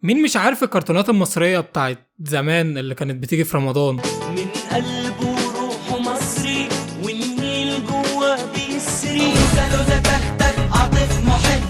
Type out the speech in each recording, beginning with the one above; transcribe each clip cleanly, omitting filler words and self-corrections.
مين مش عارف الكرتونات المصرية بتاعت زمان اللي كانت بتيجي في رمضان؟ من قلبه روحه مصري والنيل جواه بيسري سالو ده تختك عاطف محب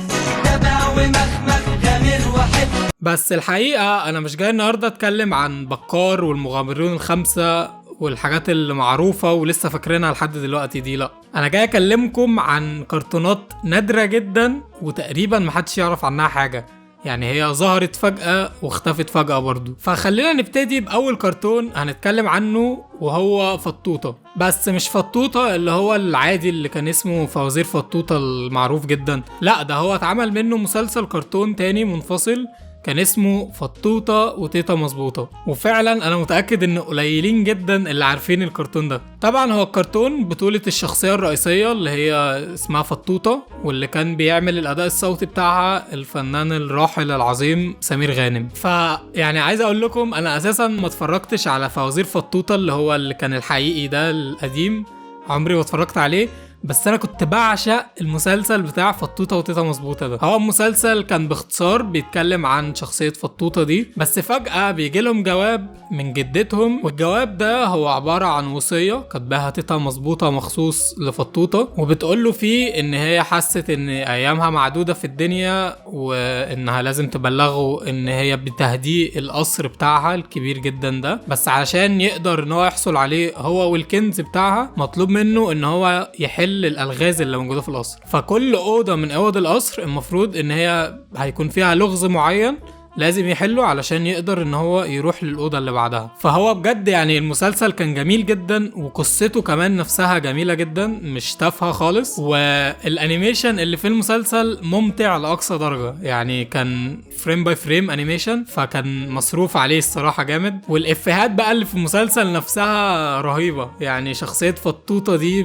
تبع ومخمخ غامر وحب. بس الحقيقة أنا مش جاي النهاردة أتكلم عن بكار والمغامرون الخمسة والحاجات اللي معروفة ولسه فاكرينها لحد دلوقتي دي، لأ، أنا جاي أكلمكم عن كرتونات نادرة جدا وتقريبا محدش يعرف عنها حاجة، يعني هي ظهرت فجأة واختفت فجأة برضو. فخلينا نبتدي بأول كرتون هنتكلم عنه وهو فطوطة، بس مش فطوطة اللي هو العادي اللي كان اسمه فوازير فطوطة المعروف جدا، لا ده هو اتعمل منه مسلسل كرتون تاني منفصل كان اسمه فطوطة وتيتا مظبوطة، وفعلا انا متأكد ان قليلين جدا اللي عارفين الكرتون ده. طبعا هو الكرتون بطولة الشخصية الرئيسية اللي هي اسمها فطوطة، واللي كان بيعمل الاداء الصوتي بتاعها الفنان الراحل العظيم سمير غانم. فيعني عايز اقول لكم انا اساسا ما اتفرجتش على فوازير فطوطة اللي كان الحقيقي ده القديم، عمري ما اتفرجت عليه، بس انا كنت بعشق المسلسل بتاع فطوطة وتيتا مظبوطة ده. هو المسلسل كان باختصار بيتكلم عن شخصية فطوطة دي، بس فجأة بيجي لهم جواب من جدتهم، والجواب ده هو عبارة عن وصية كاتباها تيتا مظبوطة مخصوص لفطوطة، وبتقول له فيه ان هي حست ان ايامها معدودة في الدنيا وانها لازم تبلغه ان هي بتهديه القصر بتاعها الكبير جدا ده، بس علشان يقدر ان هو يحصل عليه هو والكنز بتاعها مطلوب منه ان هو يحل الالغاز اللي موجوده في القصر. فكل اوضه من اوض القصر المفروض ان هي هيكون فيها لغز معين لازم يحله علشان يقدر ان هو يروح للأوضة اللي بعدها. فهو بجد يعني المسلسل كان جميل جدا، وقصته كمان نفسها جميلة جدا مش تافهة خالص، والانيميشن اللي في المسلسل ممتع لأقصى درجة، يعني كان فريم باي فريم انيميشن، فكان مصروف عليه الصراحة جامد. والإفيهات بقى اللي في المسلسل نفسها رهيبة، يعني شخصية فطوطة دي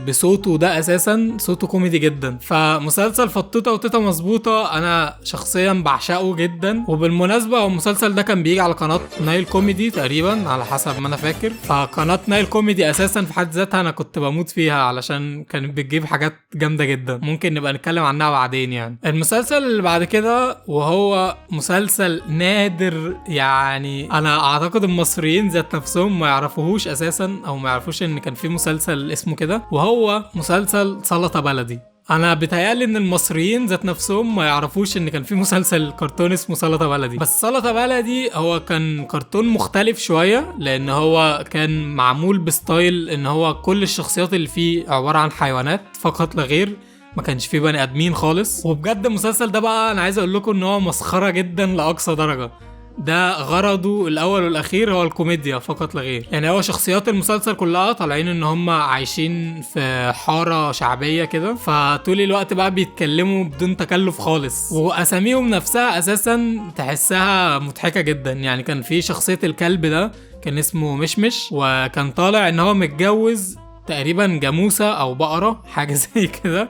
بصوته ده اساسا صوته كوميدي جدا. فمسلسل فطوطة وتيتا مظبوطة انا شخصيا بعشقه جدا. وبالمناسبة المسلسل ده كان بيجي على قناة نايل كوميدي تقريبا على حسب ما انا فاكر، فقناة نايل كوميدي اساسا في حد ذاتها انا كنت بموت فيها علشان كانت بتجيب حاجات جامدة جدا، ممكن نبقى نتكلم عنها بعدين. يعني المسلسل اللي بعد كده وهو مسلسل نادر، يعني انا اعتقد المصريين ذات نفسهم ما يعرفوهوش اساسا او ما يعرفوش ان كان في مسلسل اسمه كده، وهو مسلسل سلطة بلدي. انا بتهيالي ان المصريين ذات نفسهم ما يعرفوش ان كان في مسلسل كرتون اسمه سلطة بلدي. بس سلطة بلدي هو كان كرتون مختلف شوية، لان هو كان معمول بستايل ان هو كل الشخصيات اللي فيه عبارة عن حيوانات فقط لا غير، ما كانش فيه بني ادمين خالص. وبجد المسلسل ده بقى انا عايز اقول لكم ان هو مسخرة جدا لاقصى درجة، ده غرضه الاول والاخير هو الكوميديا فقط لا غير. يعني هو شخصيات المسلسل كلها طالعين ان هم عايشين في حارة شعبية كده، فطول الوقت بقى بيتكلموا بدون تكلف خالص، واساميهم نفسها اساسا تحسها مضحكة جدا. يعني كان في شخصية الكلب ده كان اسمه مشمش، وكان طالع ان هو متجوز تقريبا جاموسة او بقرة حاجة زي كده،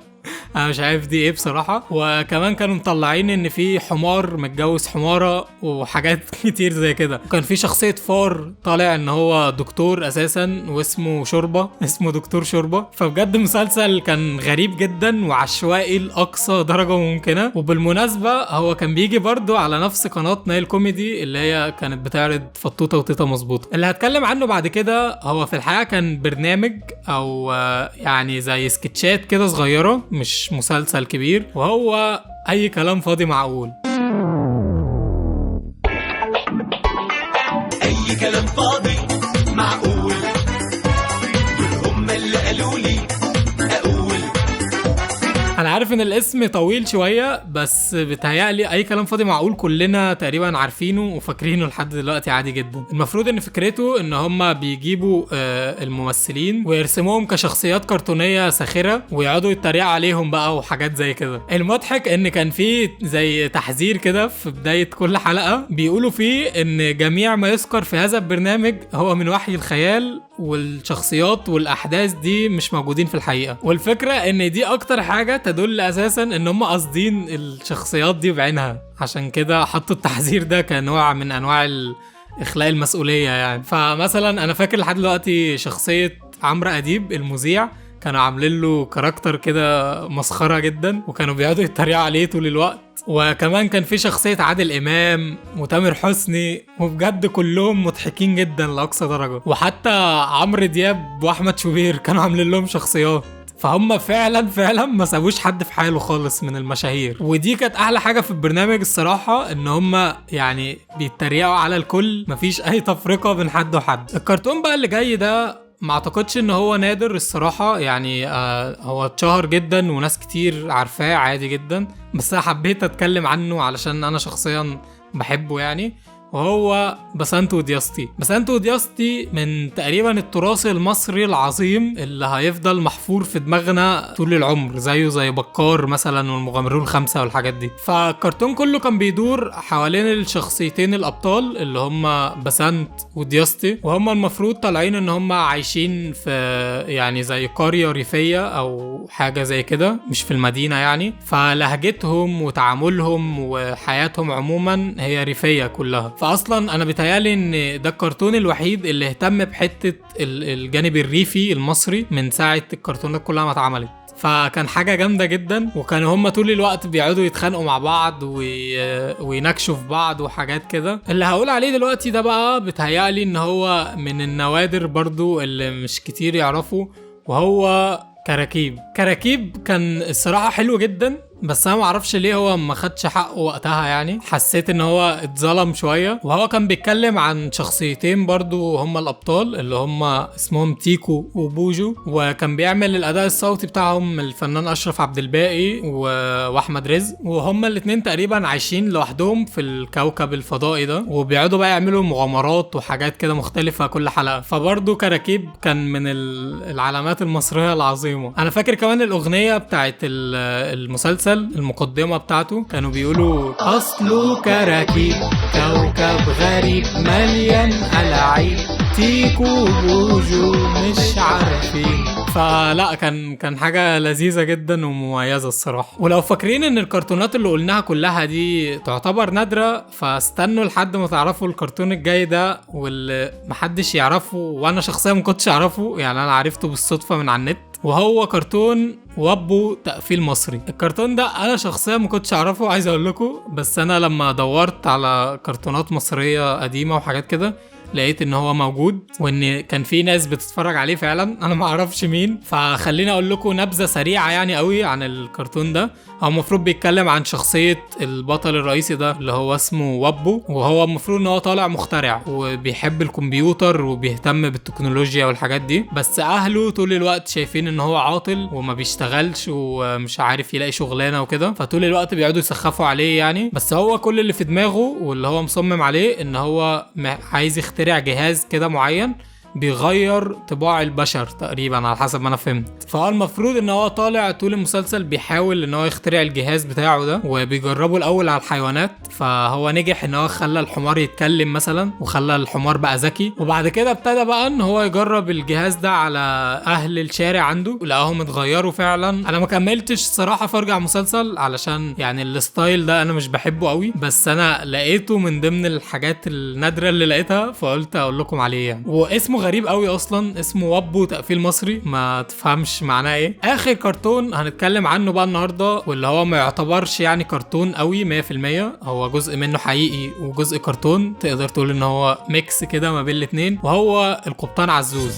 انا مش عارف دي ايه بصراحة. وكمان كانوا مطلعين ان في حمار متجوز حمارة وحاجات كتير زي كده. وكان في شخصية فار طالع ان هو دكتور اساسا واسمه شوربة، اسمه دكتور شوربة. فبجد مسلسل كان غريب جدا وعشوائي لاقصى درجة ممكنة. وبالمناسبة هو كان بيجي برضو على نفس قناة نايل كوميدي اللي هي كانت بتعرض فطوطة وتيتا مظبوطة. اللي هتكلم عنه بعد كده هو في الحقيقة كان برنامج او يعني زي سكتشات كده صغيرة، مش مسلسل كبير، وهو اي كلام فاضي معقول. اي كلام فاضي معقول، دول هم اللي قالوا لي اقول. انا عارف ان الاسم طويل شوية، بس بتهيألي اي كلام فاضي معقول كلنا تقريبا عارفينه وفاكرينه لحد دلوقتي عادي جدا. المفروض ان فكرته ان هما بيجيبوا الممثلين ويرسموهم كشخصيات كرتونية ساخرة ويقعدوا يتريقوا عليهم بقى وحاجات زي كده. المضحك ان كان فيه زي تحذير كده في بداية كل حلقة بيقولوا فيه ان جميع ما يذكر في هذا البرنامج هو من وحي الخيال، والشخصيات والاحداث دي مش موجودين في الحقيقة. والفكرة ان دي اكتر حاجة تدل اساسا ان هم قاصدين الشخصيات دي بعينها، عشان كده حطوا التحذير ده كنوع من انواع اخلاء المسؤولية يعني. فمثلا انا فاكر لحد دلوقتي شخصية عمرو اديب المذيع كانوا عاملين له كاركتر كده مسخرة جدا، وكانوا بيقعدوا يتريقوا عليه طول الوقت. وكمان كان في شخصية عادل إمام وتامر حسني، وبجد كلهم مضحكين جدا لأقصى درجة. وحتى عمرو دياب وأحمد شوبير كانوا عاملين لهم شخصيات. فهم فعلا ما سابوش حد في حاله خالص من المشاهير. ودي كانت احلى حاجه في البرنامج الصراحه، ان هم يعني بيتريقوا على الكل، مفيش اي تفرقه بين حد وحد. الكرتون بقى اللي جاي ده ما اعتقدش ان هو نادر الصراحه، يعني هو اتشهر جدا وناس كتير عارفاه عادي جدا، بس انا حبيت اتكلم عنه علشان انا شخصيا بحبه يعني. وهو بسنت ودياستي. بسنت ودياستي من تقريبا التراث المصري العظيم اللي هيفضل محفور في دماغنا طول العمر، زيه زي بكار مثلا والمغامرون الخمسة والحاجات دي. فالكرتون كله كان بيدور حوالين الشخصيتين الابطال اللي هم بسنت ودياستي، وهم المفروض طالعين ان هم عايشين في يعني زي قرية ريفية او حاجة زي كده، مش في المدينة يعني. فلهجتهم وتعاملهم وحياتهم عموما هي ريفية كلها. فاصلا انا بيتهيالي ان ده الكرتون الوحيد اللي اهتم بحته الجانب الريفي المصري من ساعه الكرتونات كلها ما اتعملت. فكان حاجه جامده جدا، وكانوا هم طول الوقت بيقعدوا يتخانقوا مع بعض ويناكشوا في بعض وحاجات كده. اللي هقول عليه دلوقتي ده بقى بيتهيالي ان هو من النوادر برضو اللي مش كتير يعرفوا، وهو كراكيب. كراكيب كان الصراحه حلو جدا، بس انا ما اعرفش ليه هو ما خدش حقه وقتها، يعني حسيت ان هو اتظلم شويه. وهو كان بيتكلم عن شخصيتين برضو هما الابطال اللي هما اسمهم تيكو وبوجو، وكان بيعمل الاداء الصوتي بتاعهم الفنان اشرف عبد الباقي واحمد رزق. وهما الاتنين تقريبا عايشين لوحدهم في الكوكب الفضائي ده، وبيقعدوا بقى يعملوا مغامرات وحاجات كده مختلفه كل حلقه. فبرضو كراكيب كان من العلامات المصريه العظيمه. انا فاكر كمان الاغنيه بتاعت المسلسل المقدمة بتاعته، كانوا بيقولوا أصله كراكيب كوكب غريب مليان ألاعيب تيكو بوجو مش عارفين. فلا كان حاجة لذيذة جدا ومميزة الصراحة. ولو فاكرين ان الكرتونات اللي قلناها كلها دي تعتبر نادرة، فاستنوا لحد ما تعرفوا الكرتون الجاي ده واللي محدش يعرفه، وانا شخصيا ما كنتش اعرفه، يعني انا عرفته بالصدفة من على النت. وهو كرتون وابو تقفيل مصري. الكرتون ده انا شخصيا ما كنتش اعرفه عايز اقول لكم، بس انا لما دورت على كرتونات مصرية قديمة وحاجات كده لقيت ان هو موجود، وان كان في ناس بتتفرج عليه فعلا، انا ما اعرفش مين. فخليني اقول لكم نبذه سريعه يعني قوي عن الكرتون ده. هو المفروض بيتكلم عن شخصيه البطل الرئيسي ده اللي هو اسمه وابو، وهو المفروض ان هو طالع مخترع وبيحب الكمبيوتر وبيهتم بالتكنولوجيا والحاجات دي، بس اهله طول الوقت شايفين ان هو عاطل وما بيشتغلش ومش عارف يلاقي شغلانه وكده، فطول الوقت بيقعدوا يسخفوا عليه يعني. بس هو كل اللي في دماغه واللي هو مصمم عليه ان هو عايز يخترع جهاز كده معين بيغير طباع البشر تقريبا على حسب ما انا فهمت. فهو المفروض ان هو طالع طول المسلسل بيحاول ان هو يخترع الجهاز بتاعه ده، وبيجربه الاول على الحيوانات. فهو نجح ان هو خلى الحمار يتكلم مثلا، وخلى الحمار بقى ذكي. وبعد كده ابتدى بقى ان هو يجرب الجهاز ده على اهل الشارع عنده، لقاهم اتغيروا فعلا. انا ما كملتش الصراحه فرجع مسلسل علشان يعني الستايل ده انا مش بحبه قوي، بس انا لقيته من ضمن الحاجات النادره اللي لقيتها فقلت اقول لكم عليه يعني. واسمه غريب قوي اصلا، اسمه وابو تقفيل مصري، ما تفهمش معناه ايه. اخر كرتون هنتكلم عنه بقى النهارده، واللي هو ما يعتبرش يعني كرتون قوي 100%، هو جزء منه حقيقي وجزء كرتون، تقدر تقول ان هو ميكس كده ما بين الاتنين، وهو القبطان عزوز.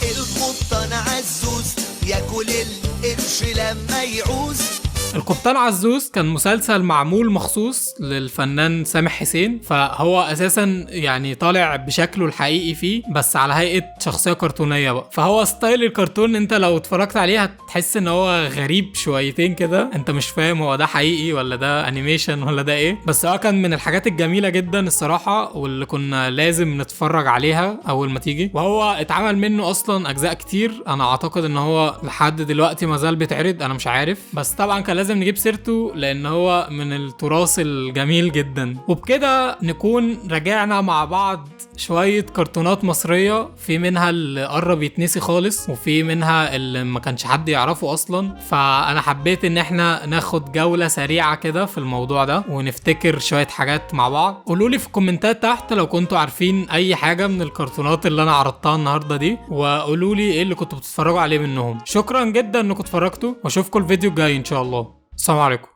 القبطان عزوز ياكل القرش لما يعوز. القبطان عزوز كان مسلسل معمول مخصوص للفنان سامح حسين، فهو اساسا يعني طالع بشكله الحقيقي فيه بس على هيئة شخصية كرتونية بقى. فهو ستايل الكرتون انت لو اتفرجت عليه هتحس ان هو غريب شويتين كده، انت مش فاهم هو ده حقيقي ولا ده انيميشن ولا ده ايه. بس هو كان من الحاجات الجميلة جدا الصراحة، واللي كنا لازم نتفرج عليها اول ما تيجي. وهو اتعمل منه اصلا اجزاء كتير، انا اعتقد ان هو لحد دلوقتي مازال بيتعرض، انا مش عارف، بس طبعا كان لازم نجيب سيرته لان هو من التراث الجميل جدا. وبكده نكون رجعنا مع بعض شوية كرتونات مصرية، في منها اللي قرب يتنسي خالص وفي منها اللي ما كانش حد يعرفه اصلا. فانا حبيت ان احنا ناخد جولة سريعة كده في الموضوع ده ونفتكر شوية حاجات مع بعض. قولولي في الكومنتات تحت لو كنتوا عارفين اي حاجة من الكرتونات اللي انا عرضتها النهاردة دي، وقولولي ايه اللي كنتوا بتتفرجوا عليه منهم. شكرا جدا انكم اتفرجتوا، واشوفكم الفيديو الجاي ان شاء الله. السلام عليكم.